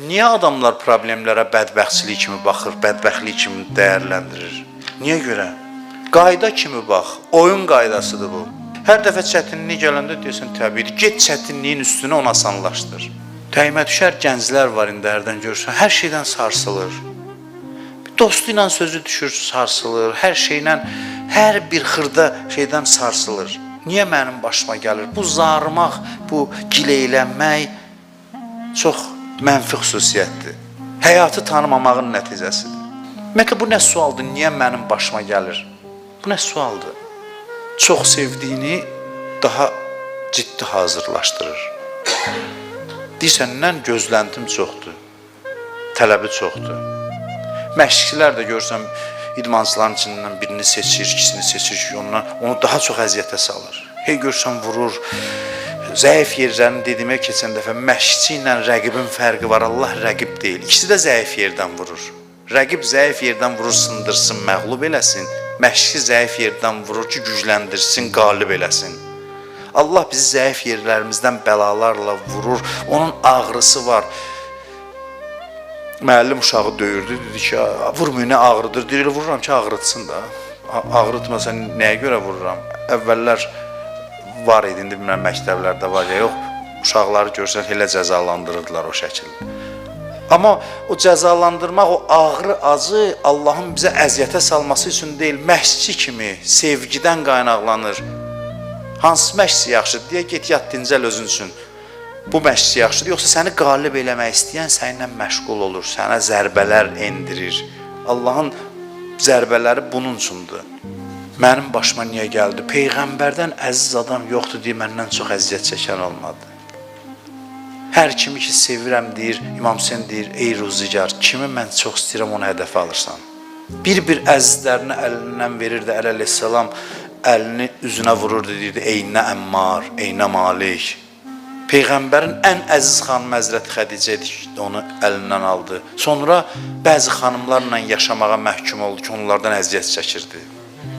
Niyə adamlar problemlərə bədbəxtçilik kimi baxır, bədbəxtlik kimi dəyərləndirir? Niyə görə? Qayda kimi bax, oyun qaydasıdır bu. Hər dəfə çətinlik gələndə deyirsən təbii, get çətinliyin üstünə onu asanlaşdır. Təymə düşər gənclər var indi hərdən görürsən, hər şeydən sarsılır. Dostu ilə sözü düşür, sarsılır, hər şeylə, hər bir xırda şeydən sarsılır. Niyə mənim başıma gəlir? Bu zarımaq, bu gileylənmək çox mənfi xüsusiyyətdir. Həyatı tanımamağın nəticəsidir. Ümumiyyətlə, bu nə sualdır? Niyə mənim başıma gəlir? Bu nə sualdır? Çox sevdiyini daha ciddi hazırlaşdırır. Deyirsən, gözləntim çoxdur, tələbi çoxdur. Məşqçilər də görürsən, idmançıların içindən birini seçir, ikisini seçir ki, onu daha çox əziyyətə salır. Hey görürsən, vurur. Zəif yerlərini dediyimə keçən dəfə məşqçi ilə rəqibin fərqi var. Allah rəqib deyil. İkisi də zəif yerdən vurur. Rəqib zəif yerdən vurur, sındırsın, məğlub eləsin. Məşqçi zəif yerdən vurur ki, gücləndirsin, qalib eləsin. Allah bizi zəif yerlərimizdən bəlalarla vurur. Onun ağrısı var. Müəllim uşağı döyürdü, dedi ki, vurmuyor, nə ağrıdır? Deyir, vururam ki, ağrıtsın da. Ağrıtmasa nəyə görə vururam? Əvvəllər var idi, indi bilmirəm, məktəblərdə var ya, yox. Uşaqları görsən, elə cəzalandırırdılar o şəkildə. Amma o cəzalandırmaq, o ağrı, acı Allahın bizə əziyyətə salması üçün deyil, məşqçi kimi sevgidən qaynaqlanır. Hansı məşqçi yaxşıdır deyə, get yat dincəl özün üçün. Bu məşqçi yaxşıdır, yoxsa səni qalib eləmək istəyən səninlə məşğul olur, sənə zərbələr endirir. Allahın zərbələri bunun üçündür. Mənim başıma niyə gəldi? Peyğəmbərdən əziz adam yoxdur deyə məndən çox əziyyət çəkən olmadı. Hər kimi ki sevirəm deyir, İmam Hüseyn deyir, ey ruzigar, kimi mən çox istəyirəm onu hədəfə alırsan. Bir əzizlərini əlindən verirdi, əleyhissalam, əlini üzünə vururdu, deyirdi, eynə Əmmar, eynə Malik. Peyğəmbərin ən əziz xanımı Həzrəti Xədicə idi ki, onu əlindən aldı. Sonra bəzi xanımlarla yaşamağa məhkum oldu ki, onlardan əziyyət çəkirdi.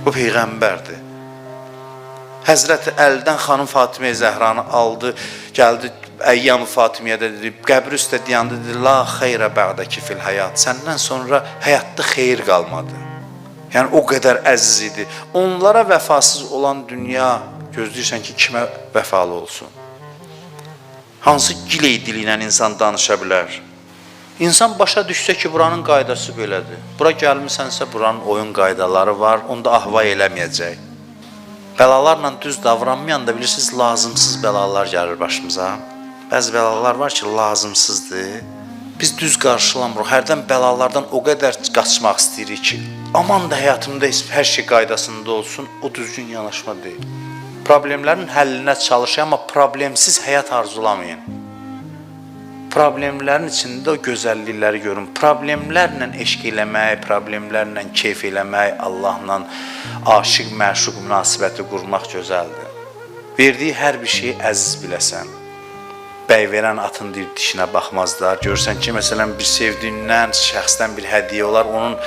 Bu Peyğəmbərdir. Həzrəti Əlidən xanım Fatimə Zəhranı aldı, gəldi Əyyam-ı Fatimiyə də dedi, qəbri üstə deyəndə dedi, la xeyrə bə'dəki fil həyat. Səndən sonra həyatda xeyir qalmadı. Yəni, o qədər əziz idi. Onlara vəfasız olan dünya gözləyirsən ki, kimə vəfalı olsun? Hansı giley dili ilə insan danışa bilər? İnsan başa düşsə ki, buranın qaydası belədir. Bura gəlmisənsə, buranın oyun qaydaları var, onda ahva eləməyəcək. Bəlalarla düz davranmayanda bilirsiniz, lazımsız bəlalar gəlir başımıza. Bəzi bəlalar var ki, lazımsızdır. Biz düz qarşılamırıq, hərdən bəlalardan o qədər qaçmaq istəyirik ki, aman da həyatımda hər şey qaydasında olsun, o düzgün yanaşma deyil. Problemlərin həllinə çalışın, amma problemsiz həyat arzulamayın. Problemlərin içində o gözəllikləri görün. Problemlərlə eşq eləmək, problemlərlə keyf eləmək, Allahla aşiq, məşuq münasibəti qurmaq gözəldir. Verdiyi hər bir şeyi əziz biləsən. Bəy verən atın deyir, dişinə baxmazlar. Görsən ki, məsələn, bir sevdiyindən, şəxsdən bir hədiyyə olar, onun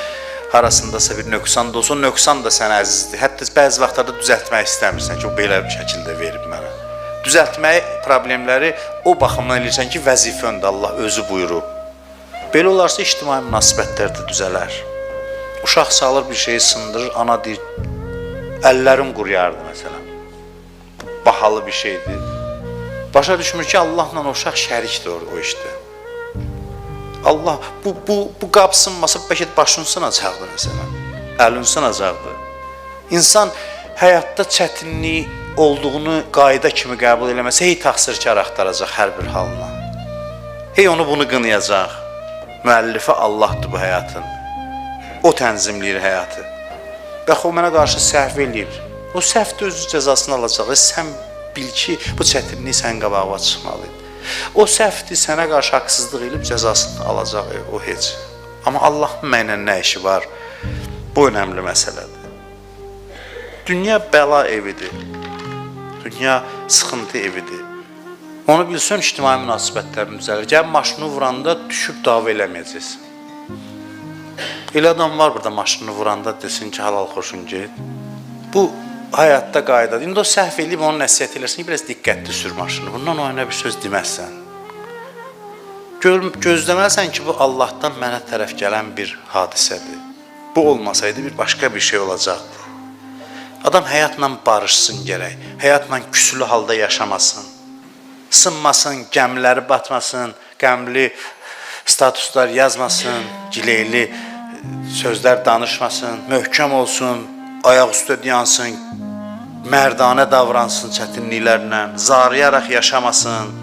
arasındasa bir nöqsan da olsa, o nöqsan da sənə əzizdir. Hətta bəzi vaxtlarda düzəltmək istəmirsən ki, o belə bir şəkildə verib mənə. Düzəltmək problemləri o baxımdan eləyirsən ki, vəzifəndə Allah özü buyurub. Belə olarsa ictimai münasibətlər də düzələr. Uşaq salır bir şeyi sındırır, ana deyir, əllərim quruyardı məsələn. Bahalı bir şeydir. Başa düşmür ki, Allahla o uşaq şərikdir o işdə. Allah, bu qab sınmasa, bəlkə başın sınacaqdır məsələn. Əlin sınacaqdır. İnsan həyatda çətinlik olduğunu qayda kimi qəbul eləməsə, hey təqsirkar axtaracaq hər bir halına. Hey onu bunu qınayacaq. Müəllifi Allahdır bu həyatın. O tənzimləyir həyatı. Bəx, o mənə qarşı səhv eləyir. O səhvdə özü cəzasını alacaq. Sən bil ki, bu çətinlik sənin qabağına çıxmalıdır. O səhvdir, sənə qarşı haqsızlıq edib cəzasını alacaq, o heç. Amma Allahın mənlə nə işi var? Bu önəmli məsələdir. Dünya bəla evidir. Dünya sıxıntı evidir. Onu bilsən, ictimai münasibətlərini düzəlir. Gəl maşını vuranda düşüb dava eləməyəcəksin. Elə adam var burada maşını vuranda desin ki, halal xoşun get. Bu həyatda qaydadır. İndi o səhv eləyib onun nəsiyyət eləsin ki, biraz diqqətli sür maşını. Bundan o yana bir söz deməzsən. Gözləməlisən ki, bu Allahdan mənə tərəf gələn bir hadisədir. Bu olmasaydı bir başqa bir şey olacaqdı. Adam həyatla barışsın gərək, həyatla küsülü halda yaşamasın. Sınmasın, gəmiləri batmasın, qəmli statuslar yazmasın, gileyli sözlər danışmasın, möhkəm olsun, ayaq üstə dayansın, mərdanə davransın çətinliklərlə, zarıyaraq yaşamasın.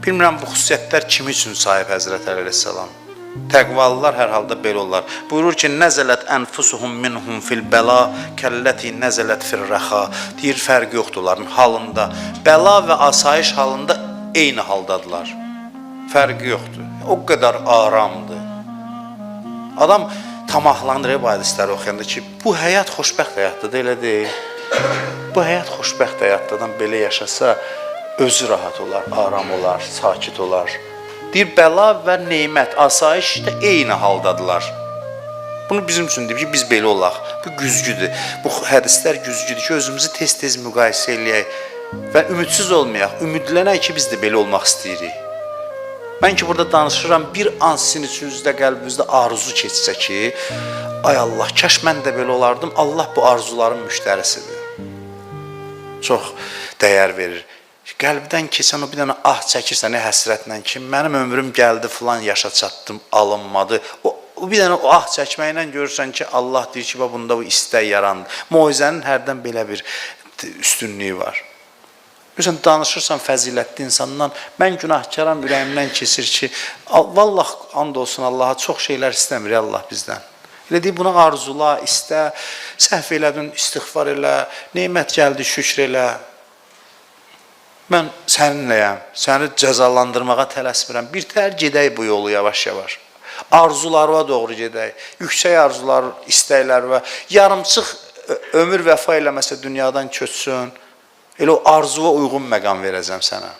Bilmirəm, bu xüsusiyyətlər kimi üçün sahib Həzrət Əli əleyhissalam? Təqvalılar hər halda belə olar. Buyurur ki, nəzələt ənfusuhum minhum fil bəla kəlləti nəzələt fil rəxa. Deyir, fərqi yoxdur onların halında. Bəla və asayiş halında eyni haldadılar. Fərqi yoxdur. O qədər aramdır. Adam tamahlanır bu hədisləri oxuyanda ki, bu həyat xoşbəxt həyatdır, elə deyil. Bu həyat xoşbəxt həyatdır, adam belə yaşasa, özü rahat olar, aram olar, sakit olar. Deyir, bəla və neymət, asayiş də eyni haldadılar. Bunu bizim üçün deyib ki, biz belə olaq. Bu güzgüdür. Bu hədislər güzgüdür ki, özümüzü tez-tez müqayisə eləyək və ümidsiz olmayaq. Ümidlənək ki, biz də belə olmaq istəyirik. Mən ki, burada danışıram, bir an sizin içinizdə, qəlbinizdə arzu keçsə ki, ay Allah, kaş mən də belə olardım, Allah bu arzuların müştərisidir. Çox dəyər verir. Qəlbdən keçən o bir dənə ah çəkirsən, həsrətlə ki, mənim ömrüm gəldi, filan yaşa çatdım, alınmadı. O bir dənə o ah çəkməklə görürsən ki, Allah deyir ki, bunda bu istək yarandı. Moizənin hərdən belə bir üstünlüyü var. Görürsən, danışırsan fəzilətli insandan, mən günahkaram, ürəyimdən keçir ki, vallah, and olsun Allaha, çox şeylər istəmir Allah bizdən. Elə deyib, buna arzula, istə, səhv elədin, istiğfar elə, neymət gəldi, şükr elə. Mən səninləyəm, səni cəzalandırmağa tələsmirəm. Bir təhər gedək bu yolu yavaş-yavaş. Arzularına doğru gedək. Yüksək arzular, istəklər və yarımçıq ömür vəfa eləməsə dünyadan köçsün. Elə o arzuya uyğun məqam verəcəm sənə.